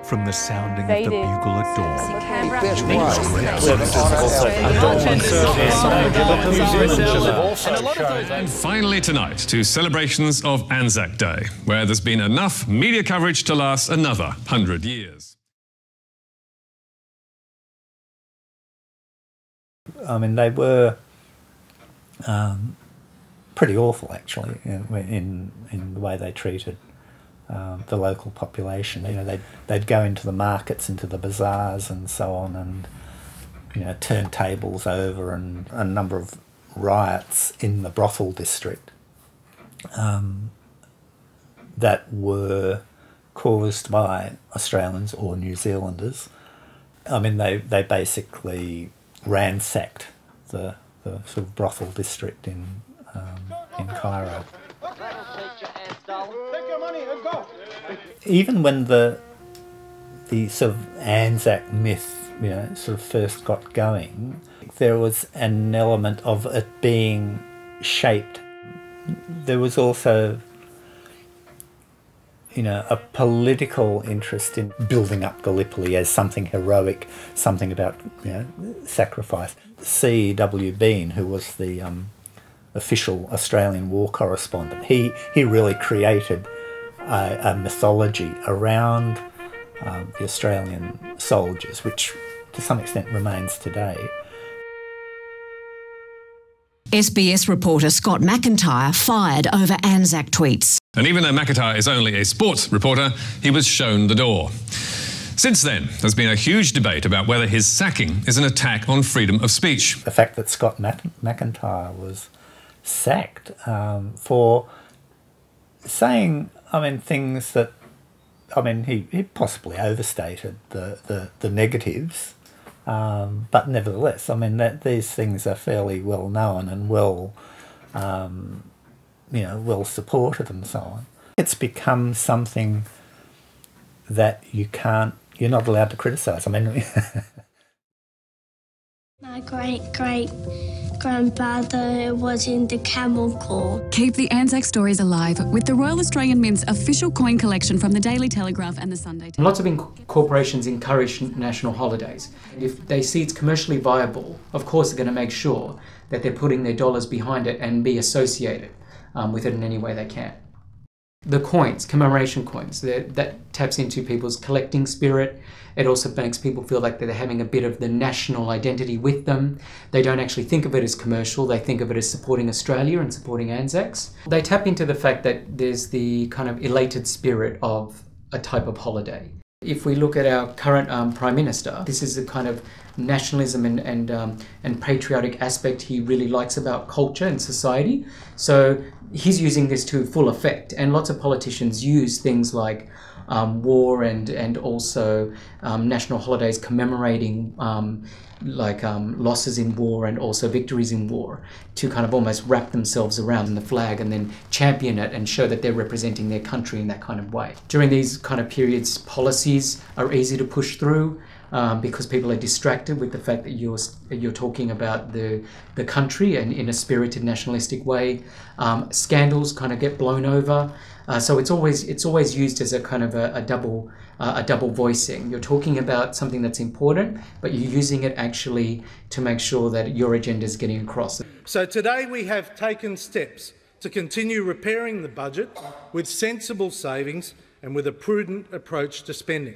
from the sounding of the bugle at dawn. And finally tonight, to celebrations of Anzac Day, where there's been enough media coverage to last another 100 years. I mean, they were pretty awful, actually, in the way they treated the local population. You know, they'd go into the markets, into the bazaars and so on, and, you know, turn tables over, and a number of riots in the brothel district that were caused by Australians or New Zealanders. I mean, they basically ransacked the sort of brothel district in Cairo. Even when the sort of Anzac myth, you know, sort of first got going, there was an element of it being shaped. There was also, you know, a political interest in building up Gallipoli as something heroic, something about, you know, sacrifice. C.W. Bean, who was the official Australian war correspondent, he really created a mythology around the Australian soldiers, which to some extent remains today. SBS reporter Scott McIntyre fired over Anzac tweets. And even though McIntyre is only a sports reporter, he was shown the door. Since then, there's been a huge debate about whether his sacking is an attack on freedom of speech. The fact that Scott McIntyre was sacked for saying, I mean, things that, I mean, he possibly overstated the negatives, but nevertheless, I mean, these things are fairly well known and well, you know, well supported and so on. It's become something that you're not allowed to criticise. I mean, my great-great-grandfather was in the Camel Corps. Keep the Anzac stories alive with the Royal Australian Mint's official coin collection from the Daily Telegraph and the Sunday Times. Lots of corporations encourage national holidays. If they see it's commercially viable, of course they're going to make sure that they're putting their dollars behind it and be associated with it in any way they can. The coins, commemoration coins, that taps into people's collecting spirit. It also makes people feel like they're having a bit of the national identity with them. They don't actually think of it as commercial, they think of it as supporting Australia and supporting Anzacs. They tap into the fact that there's the kind of elated spirit of a type of holiday. If we look at our current Prime Minister, this is the kind of nationalism and patriotic aspect he really likes about culture and society. So he's using this to full effect, and lots of politicians use things like war and also national holidays commemorating losses in war and also victories in war to kind of almost wrap themselves around the flag and then champion it and show that they're representing their country in that kind of way. During these kind of periods, policies are easy to push through because people are distracted with the fact that you're talking about the country and in a spirited nationalistic way. Scandals kind of get blown over. So it's always used as a kind of a double voicing. You're talking about something that's important, but you're using it actually to make sure that your agenda is getting across. So today we have taken steps to continue repairing the budget with sensible savings and with a prudent approach to spending.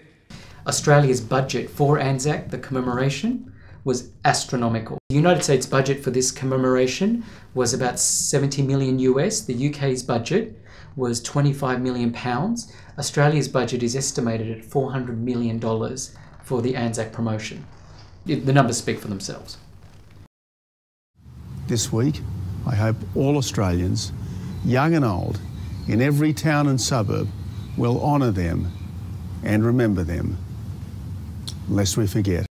Australia's budget for Anzac, the commemoration, was astronomical. The United States budget for this commemoration was about 70 million US. The UK's budget was 25 million pounds. Australia's budget is estimated at $400 million for the Anzac promotion. The numbers speak for themselves. This week, I hope all Australians, young and old, in every town and suburb, will honour them and remember them, lest we forget.